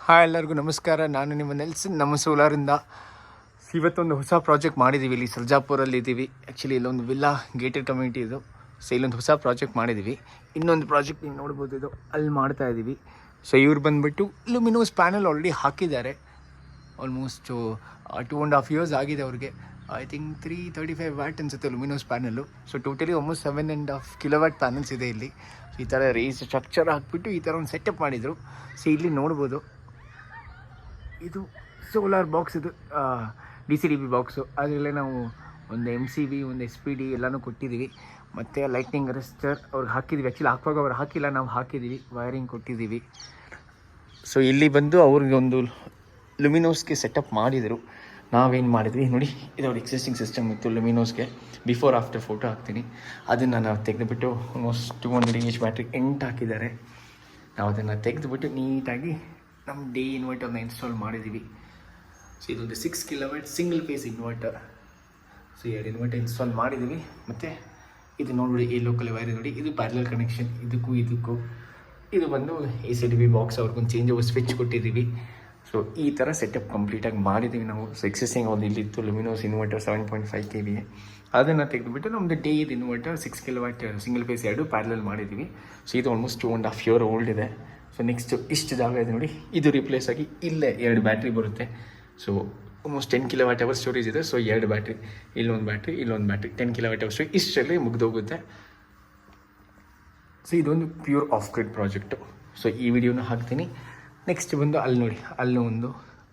Hi ಎಲ್ಲರಿಗೂ ನಮಸ್ಕಾರ. ನಾನು ನಿಮ್ಮ ನೆಲ್ಸನ್ ನಮ್ಮ ಸೋಲಾರಿಂದ ಇವತ್ತೊಂದು ಹೊಸ ಪ್ರಾಜೆಕ್ಟ್ ಮಾಡಿದ್ದೀವಿ. ಇಲ್ಲಿ ಸರ್ಜಾಪುರಲ್ಲಿ ಇದ್ದೀವಿ. ಆ್ಯಕ್ಚುಲಿ ಇಲ್ಲೊಂದು ವಿಲ್ಲಾ ಗೇಟೆಡ್ ಕಮ್ಯುನಿಟಿ ಇದು. ಸೊ ಇಲ್ಲೊಂದು ಹೊಸ ಪ್ರಾಜೆಕ್ಟ್ ಮಾಡಿದ್ದೀವಿ. ಇನ್ನೊಂದು ಪ್ರಾಜೆಕ್ಟ್ ನೀವು ನೋಡ್ಬೋದು, ಇದು ಅಲ್ಲಿ ಮಾಡ್ತಾ ಇದ್ದೀವಿ. ಸೊ ಇವ್ರು ಬಂದುಬಿಟ್ಟು ಲುಮಿನೋಸ್ ಪ್ಯಾನಲ್ ಆಲ್ರೆಡಿ ಹಾಕಿದ್ದಾರೆ. ಆಲ್ಮೋಸ್ಟು 2.5 years ಆಗಿದೆ ಅವ್ರಿಗೆ. ಐ ಥಿಂಕ್ 335 ವ್ಯಾಟ್ ಅನಿಸುತ್ತೆ Luminous panel. So totally almost 7.5 kW panels ಇದೆ ಇಲ್ಲಿ. ಸೊ ಈ ಥರ ರೇಸ್ ಸ್ಟ್ರಕ್ಚರ್ ಹಾಕ್ಬಿಟ್ಟು ಈ ಥರ ಒಂದು ಸೆಟಪ್ ಮಾಡಿದರು. ಸೊ ಇಲ್ಲಿ ನೋಡ್ಬೋದು, ಇದು ಸೋಲಾರ್ ಬಾಕ್ಸ್, ಇದು DCDB ಬಾಕ್ಸು. ಅದರಲ್ಲೇ ನಾವು ಒಂದು MCB, ಒಂದು SPD ಎಲ್ಲನೂ ಕೊಟ್ಟಿದ್ದೀವಿ. ಮತ್ತು ಲೈಟ್ನಿಂಗ್ ಅರೆಸ್ಟರ್ ಅವ್ರಿಗೆ ಹಾಕಿದ್ದೀವಿ. ಆ್ಯಕ್ಚುಲಿ ಹಾಕುವಾಗ ಅವ್ರು ಹಾಕಿಲ್ಲ, ನಾವು ಹಾಕಿದ್ದೀವಿ, ವೈರಿಂಗ್ ಕೊಟ್ಟಿದ್ದೀವಿ. ಸೊ ಇಲ್ಲಿ ಬಂದು ಅವ್ರಿಗೆ ಒಂದು ಲುಮಿನೋಸ್ಗೆ ಸೆಟಪ್ ಮಾಡಿದರು. ನಾವೇನು ಮಾಡಿದ್ವಿ ನೋಡಿ, ಇದು ಅವ್ರ ಎಕ್ಸಿಸ್ಟಿಂಗ್ ಸಿಸ್ಟಮ್ ಇತ್ತು ಲುಮಿನೋಸ್ಗೆ. ಬಿಫೋರ್ ಆಫ್ಟರ್ ಫೋಟೋ ಹಾಕ್ತೀನಿ. ಅದನ್ನು ನಾವು ತೆಗೆದುಬಿಟ್ಟು ಆಲ್ಮೋಸ್ಟ್ 200 AH ಬ್ಯಾಟ್ರಿ 8 ಹಾಕಿದ್ದಾರೆ. ನಾವು ಅದನ್ನು ತೆಗೆದುಬಿಟ್ಟು ನೀಟಾಗಿ ನಮ್ಮ ಡೇ ಇನ್ವರ್ಟರ್ನ ಇನ್ಸ್ಟಾಲ್ ಮಾಡಿದ್ದೀವಿ. ಸೊ ಇದೊಂದು 6 kW single phase inverter. So 2 inverter install ಮಾಡಿದ್ದೀವಿ. ಮತ್ತು ಇದು ನೋಡಿಬಿಡಿ, ಈ ಲೋಕಲ್ ವೈರ್ ನೋಡಿ, ಇದು ಪ್ಯಾರಲಲ್ ಕನೆಕ್ಷನ್ ಇದಕ್ಕೂ. ಇದು ಬಂದು ACDB ಬಾಕ್ಸ್ ಅವ್ರಿಗೊಂದು ಚೇಂಜ್ ಓವರ್ ಸ್ವಿಚ್ ಕೊಟ್ಟಿದ್ದೀವಿ. ಸೊ ಈ ಥರ ಸೆಟಪ್ ಕಂಪ್ಲೀಟಾಗಿ ಮಾಡಿದ್ದೀವಿ ನಾವು. ಸೊ ಎಕ್ಸಿಸ್ಟಿಂಗ್ ಒಂದು ಇಲ್ಲಿತ್ತು ಲುಮಿನೋಸ್ ಇನ್ವರ್ಟರ್ 7.5 kV. ಅದನ್ನು ತೆಗೆದುಬಿಟ್ಟು ನಮ್ಮದು ಡೇ ಇದು inverter 6 kW single phase 2 parallel ಮಾಡಿದ್ದೀವಿ. ಸೊ ಇದು ಆಲ್ಮೋಸ್ಟ್ 2.5 year ಓಲ್ಡ್ ಇದೆ. ಸೊ ನೆಕ್ಸ್ಟ್ ಇಷ್ಟು ಜಾಗ ಇದೆ ನೋಡಿ, ಇದು ರಿಪ್ಲೇಸ್ ಆಗಿ ಇಲ್ಲೇ 2 ಬ್ಯಾಟ್ರಿ ಬರುತ್ತೆ. ಸೊ ಆಲ್ಮೋಸ್ಟ್ 10 kWh ಸ್ಟೋರೇಜ್ ಇದೆ. ಸೊ 2 ಬ್ಯಾಟ್ರಿ, ಇಲ್ಲೊಂದು ಬ್ಯಾಟ್ರಿ, 10 kWh ಸ್ಟೋರೇಜ್, ಇಷ್ಟರಲ್ಲಿ ಮುಗಿದೋಗುತ್ತೆ. ಸೊ ಇದೊಂದು pure of grid project. So ಈ ವಿಡಿಯೋನ ಹಾಕ್ತೀನಿ. ನೆಕ್ಸ್ಟ್ ಬಂದು ಅಲ್ಲಿ ನೋಡಿ, ಅಲ್ಲೂ ಒಂದು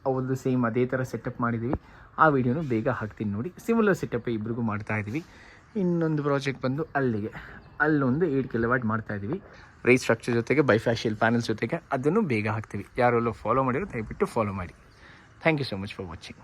ಅವ್ರದ್ದು ಸೇಮ್ ಅದೇ ಥರ ಸೆಟಪ್ ಮಾಡಿದ್ದೀವಿ. ಆ ವಿಡಿಯೋನು ಬೇಗ ಹಾಕ್ತೀನಿ ನೋಡಿ. ಸಿಮಿಲರ್ ಸೆಟಪ್ ಇಬ್ರಿಗೂ ಮಾಡ್ತಾಯಿದ್ದೀವಿ. ಇನ್ನೊಂದು ಪ್ರಾಜೆಕ್ಟ್ ಬಂದು ಅಲ್ಲೊಂದು 8 kW ಮಾಡ್ತಾಯಿದ್ದೀವಿ. ರೈಸ್ ಸ್ಟ್ರಕ್ಚರ್ ಜೊತೆಗೆ ಬೈಫ್ಯಾಶಿಯಲ್ ಪ್ಯಾನಲ್ಸ್ ಜೊತೆಗೆ. ಅದನ್ನು ಬೇಗ ಹಾಕ್ತೀವಿ. ಯಾರೆಲ್ಲ ಫಾಲೋ ಮಾಡಿರೋ ದಯವಿಟ್ಟು ಫಾಲೋ ಮಾಡಿ. Thank you so much for watching.